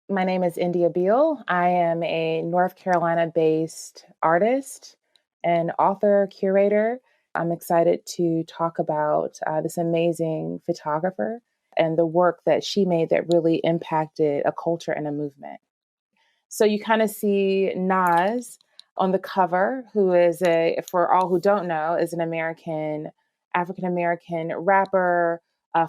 My name is Endia Beal. I am a North Carolina-based artist and author, curator. I'm excited to talk about this amazing photographer and the work that she made that really impacted a culture and a movement. So you kind of see Nas on the cover, who is for all who don't know, is an African-American rapper,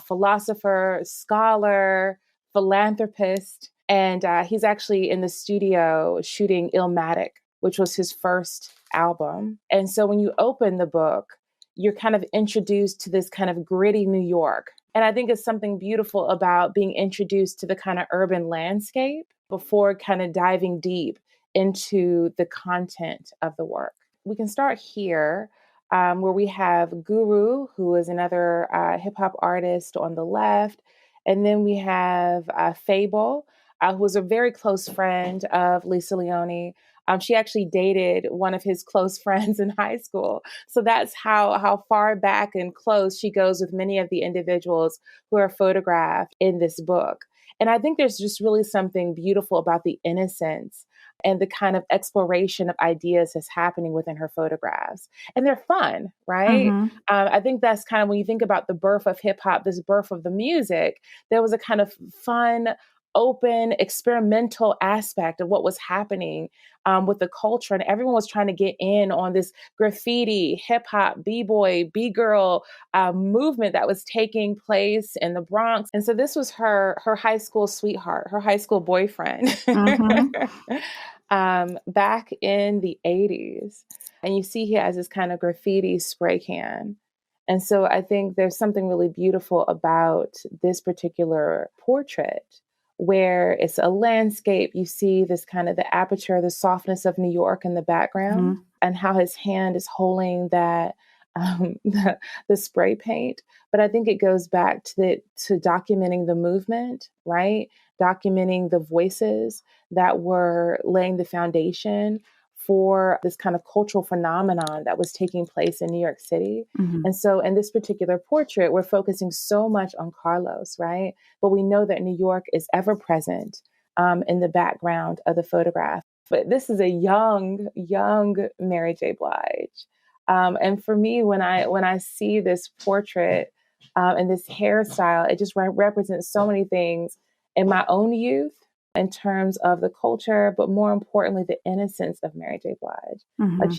philosopher, scholar, philanthropist. And he's actually in the studio shooting Illmatic, which was his first album. And so when you open the book, you're kind of introduced to this kind of gritty New York. And I think it's something beautiful about being introduced to the kind of urban landscape before kind of diving deep into the content of the work. We can start here where we have Guru, who is another hip hop artist on the left. And then we have Fable, who was a very close friend of Lisa Leone. She actually dated one of his close friends in high school. So that's how far back and close she goes with many of the individuals who are photographed in this book. And I think there's just really something beautiful about the innocence and the kind of exploration of ideas that's happening within her photographs. And they're fun, right? Mm-hmm. I think that's kind of when you think about the birth of hip hop, this birth of the music, there was a kind of fun, open, experimental aspect of what was happening with the culture. And everyone was trying to get in on this graffiti, hip hop, B-boy, B-girl movement that was taking place in the Bronx. And so this was her high school sweetheart, her high school boyfriend, Mm-hmm. back in the 80s. And you see he has this kind of graffiti spray can. And so I think there's something really beautiful about this particular portrait where it's a landscape. You see this kind of the aperture, the softness of New York in the background, Mm-hmm. and how his hand is holding that the spray paint. But I think it goes back to documenting the movement, right? Documenting the voices that were laying the foundation for this kind of cultural phenomenon that was taking place in New York City. Mm-hmm. And so in this particular portrait, we're focusing so much on Carlos, right? But we know that New York is ever present in the background of the photograph. But this is a young Mary J. Blige. And for me, when I see this portrait and this hairstyle, it just represents so many things in my own youth in terms of the culture, but more importantly, the innocence of Mary J. Blige. Mm-hmm. Like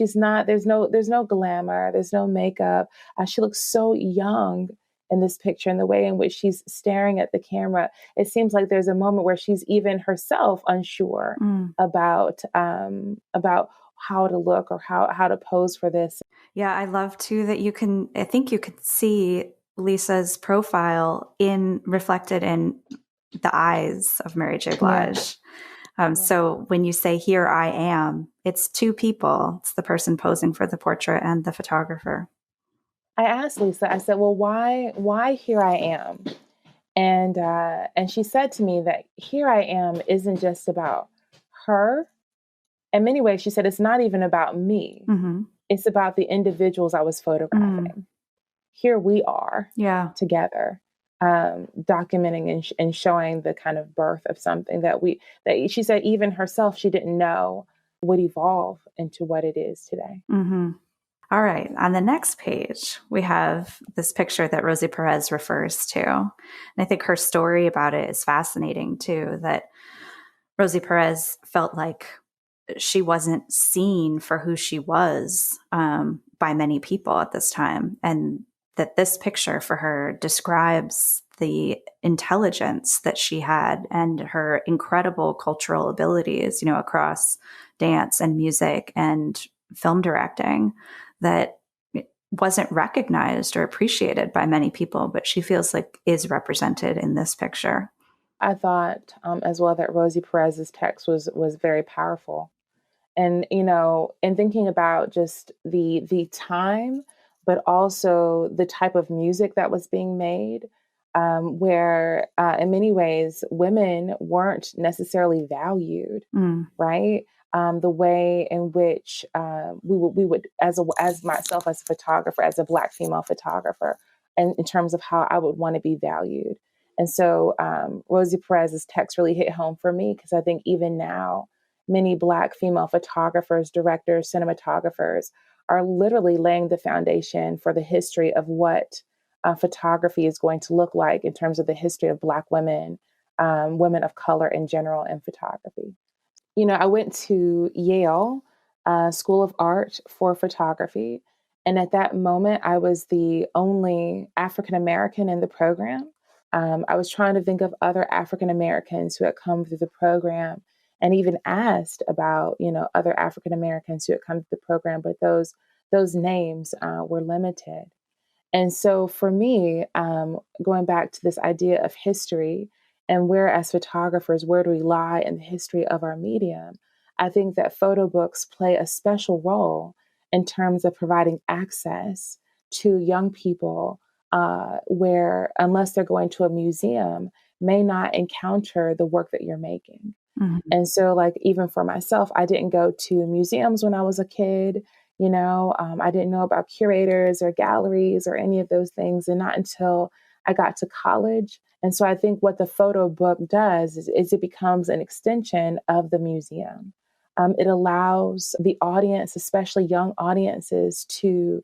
there's no glamour, there's no makeup. She looks so young in this picture, and the way in which she's staring at the camera. It seems like there's a moment where she's even herself unsure about how to look or how to pose for this. Yeah, I love too that I think you could see Lisa's profile reflected in the eyes of Mary J. Blige. So when you say "here I am," it's two people. It's the person posing for the portrait and the photographer. I asked Lisa, I said, well, why here I am? And she said to me that here I am isn't just about her. In many ways, she said, it's not even about me. Mm-hmm. It's about the individuals I was photographing. Here we are together, documenting and showing the kind of birth of something that she said even herself, she didn't know would evolve into what it is today. Mm-hmm. All right. On the next page, we have this picture that Rosie Perez refers to. And I think her story about it is fascinating too, that Rosie Perez felt like she wasn't seen for who she was by many people at this time. And that this picture for her describes the intelligence that she had and her incredible cultural abilities, across dance and music and film directing that wasn't recognized or appreciated by many people, but she feels like is represented in this picture. I thought as well that Rosie Perez's text was very powerful. And, in thinking about just the time, but also the type of music that was being made, where in many ways women weren't necessarily valued, right? The way in which we would as myself as a photographer, as a Black female photographer, and in terms of how I would want to be valued. And so Rosie Perez's text really hit home for me, because I think even now, many Black female photographers, directors, cinematographers are literally laying the foundation for the history of what photography is going to look like in terms of the history of Black women, women of color in general in photography. I went to Yale School of Art for photography. And at that moment, I was the only African American in the program. I was trying to think of other African Americans who had come through the program, and even asked about, other African Americans who had come to the program, but those names were limited. And so for me, going back to this idea of history and where, as photographers, where do we lie in the history of our medium? I think that photo books play a special role in terms of providing access to young people where, unless they're going to a museum, may not encounter the work that you're making. Mm-hmm. And so, like, even for myself, I didn't go to museums when I was a kid. I didn't know about curators or galleries or any of those things, and not until I got to college. And so I think what the photo book does is it becomes an extension of the museum. It allows the audience, especially young audiences, to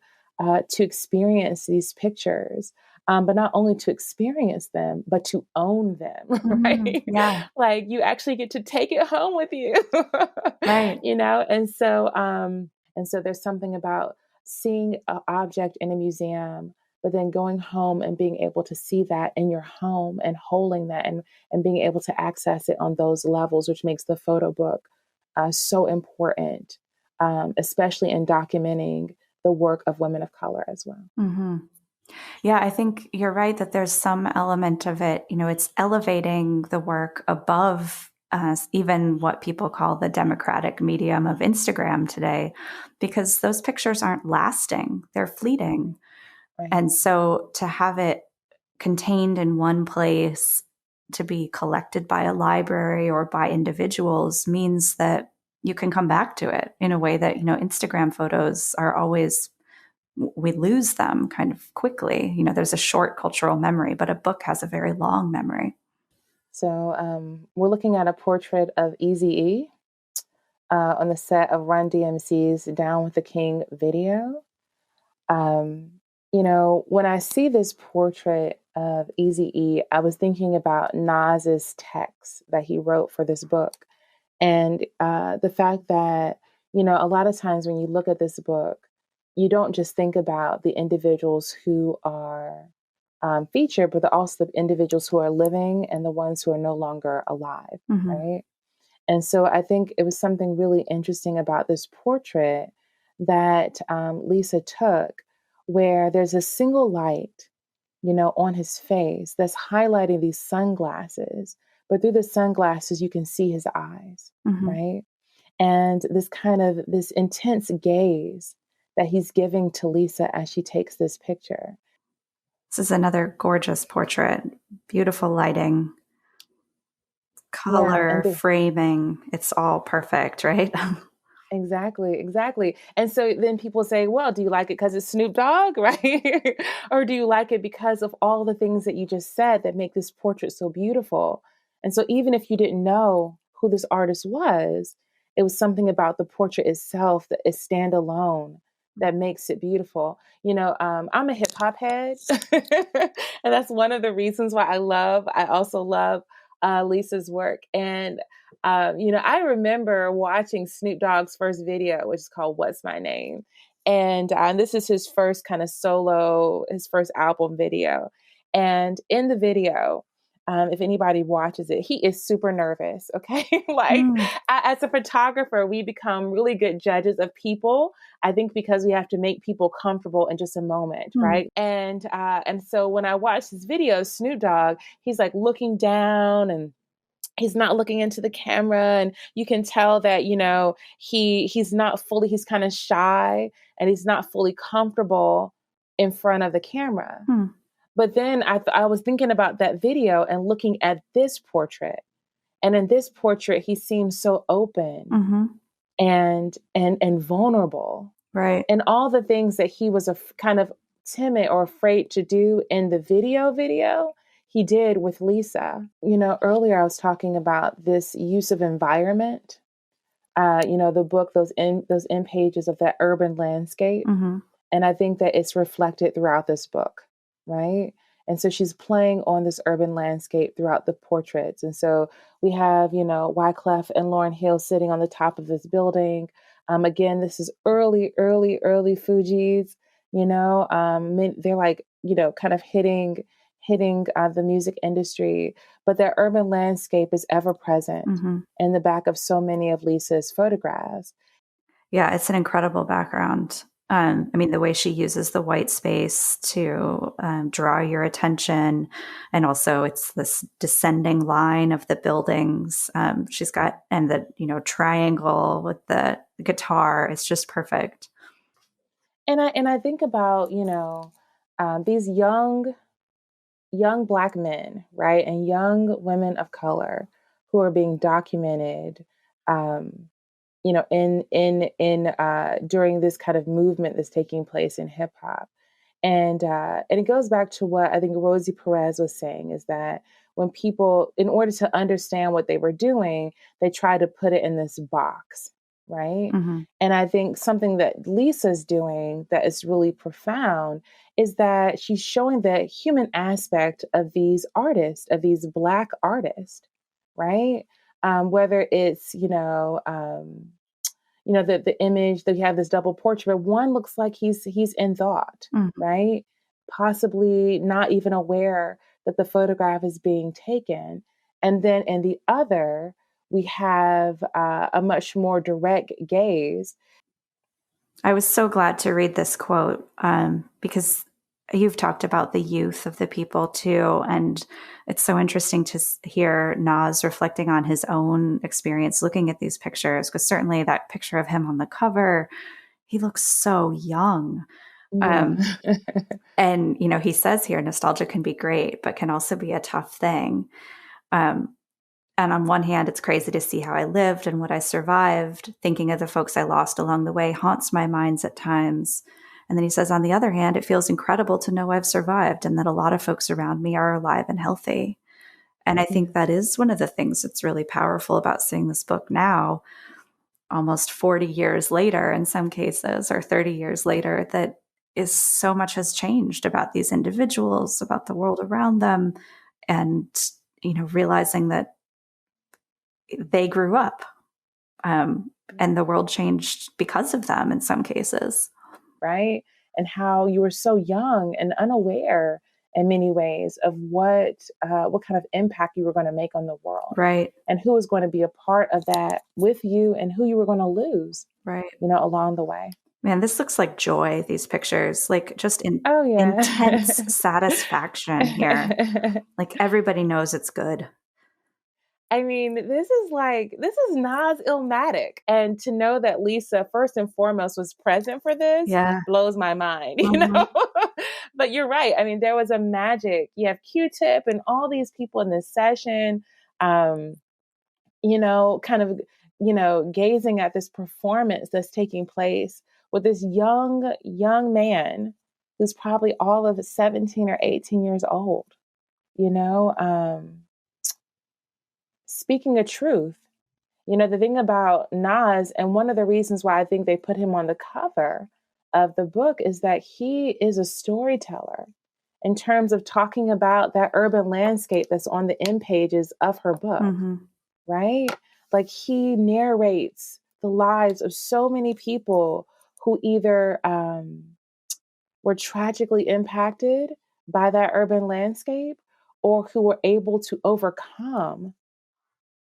experience these pictures, but not only to experience them, but to own them, Mm-hmm. right? Yeah. Like, you actually get to take it home with you, Right. And so there's something about seeing an object in a museum, but then going home and being able to see that in your home and holding that, and being able to access it on those levels, which makes the photo book so important, especially in documenting the work of women of color as well. Mm-hmm. Yeah, I think you're right that there's some element of it. It's elevating the work above even what people call the democratic medium of Instagram today, because those pictures aren't lasting, they're fleeting. Right. And so to have it contained in one place, to be collected by a library or by individuals, means that you can come back to it in a way that, Instagram photos are always, we lose them kind of quickly. There's a short cultural memory, but a book has a very long memory. So we're looking at a portrait of Eazy-E on the set of Run DMC's Down with the King video. When I see this portrait of Eazy-E, I was thinking about Nas's text that he wrote for this book. And the fact that, a lot of times when you look at this book, you don't just think about the individuals who are featured, but also the individuals who are living and the ones who are no longer alive, Mm-hmm. right? And so I think it was something really interesting about this portrait that Lisa took, where there's a single light, on his face that's highlighting these sunglasses. But through the sunglasses, you can see his eyes, Mm-hmm. right? And this intense gaze that he's giving to Lisa as she takes this picture. This is another gorgeous portrait, beautiful lighting, Yeah, color, framing. It's all perfect, right? exactly, exactly. And so then people say, well, do you like it because it's Snoop Dogg, right? Or do you like it because of all the things that you just said that make this portrait so beautiful? And so even if you didn't know who this artist was, it was something about the portrait itself that is standalone that makes it beautiful. I'm a hip hop head, and that's one of the reasons why I also love Lisa's work. And I remember watching Snoop Dogg's first video, which is called What's My Name? And this is his first kind of his first album video. And in the video, if anybody watches it, he is super nervous. Okay. Like, as a photographer, we become really good judges of people. I think because we have to make people comfortable in just a moment. Right. And so when I watch his video, Snoop Dogg, he's like looking down, and he's not looking into the camera, and you can tell that he's kind of shy, and he's not fully comfortable in front of the camera. But then I was thinking about that video and looking at this portrait, and in this portrait he seems so open, and vulnerable, Right. and all the things that he was kind of timid or afraid to do in the video, he did with Lisa. Earlier I was talking about this use of environment. The book, those end pages of that urban landscape. Mm-hmm. And I think that it's reflected throughout this book, right? And so she's playing on this urban landscape throughout the portraits. And so we have, Wyclef and Lauryn Hill sitting on the top of this building. Again, this is early Fugees, they're like, kind of hitting the music industry, but their urban landscape is ever present Mm-hmm. in the back of so many of Lisa's photographs. Yeah, it's an incredible background. The way she uses the white space to draw your attention, and also it's this descending line of the buildings. She's got, and the triangle with the guitar. It's just perfect. And I think about these young Black men, right, and young women of color who are being documented, in during this kind of movement that's taking place in hip hop. And it goes back to what I think Rosie Perez was saying, is that when people, in order to understand what they were doing, they try to put it in this box, right? Mm-hmm. And I think something that Lisa's doing that is really profound is that she's showing the human aspect of these artists, of these Black artists, right? Whether it's, the image that you have, this double portrait, one looks like he's in thought, Mm-hmm. right? Possibly not even aware that the photograph is being taken. And then in the other, we have a much more direct gaze. I was so glad to read this quote because you've talked about the youth of the people too. And it's so interesting to hear Nas reflecting on his own experience looking at these pictures, because certainly that picture of him on the cover, he looks so young. Yeah. And, he says here, nostalgia can be great, but can also be a tough thing. And on one hand, it's crazy to see how I lived and what I survived. Thinking of the folks I lost along the way haunts my minds at times. And then he says, on the other hand, it feels incredible to know I've survived and that a lot of folks around me are alive and healthy. And I think that is one of the things that's really powerful about seeing this book now, almost 40 years later, in some cases, or 30 years later, that is so much has changed about these individuals, about the world around them, and, realizing that they grew up and the world changed because of them in some cases. Right. And how you were so young and unaware in many ways of what kind of impact you were going to make on the world. Right. And who was going to be a part of that with you and who you were going to lose, right, along the way. Man, this looks like joy, these pictures, like just Oh, yeah. intense satisfaction here. Like everybody knows it's good. I mean, this is Nas Illmatic. And to know that Lisa, first and foremost, was present for this blows my mind, But you're right. I mean, there was a magic. You have Q-Tip and all these people in this session, kind of, gazing at this performance that's taking place with this young man who's probably all of 17 or 18 years old, speaking a truth. The thing about Nas, and one of the reasons why I think they put him on the cover of the book, is that he is a storyteller in terms of talking about that urban landscape that's on the end pages of her book, right? Like he narrates the lives of so many people who either were tragically impacted by that urban landscape or who were able to overcome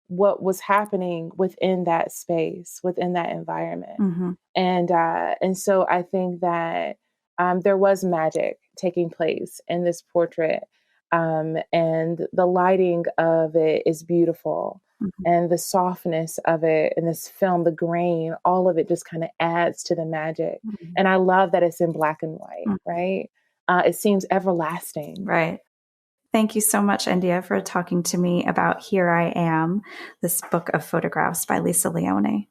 what was happening within that space, within that environment. And so I think that there was magic taking place in this portrait. And the lighting of it is beautiful. And the softness of it in this film, the grain, all of it just kind of adds to the magic. And I love that it's in black and white, right? It seems everlasting. Right. Thank you so much, Endia, for talking to me about Here I Am, this book of photographs by Lisa Leone.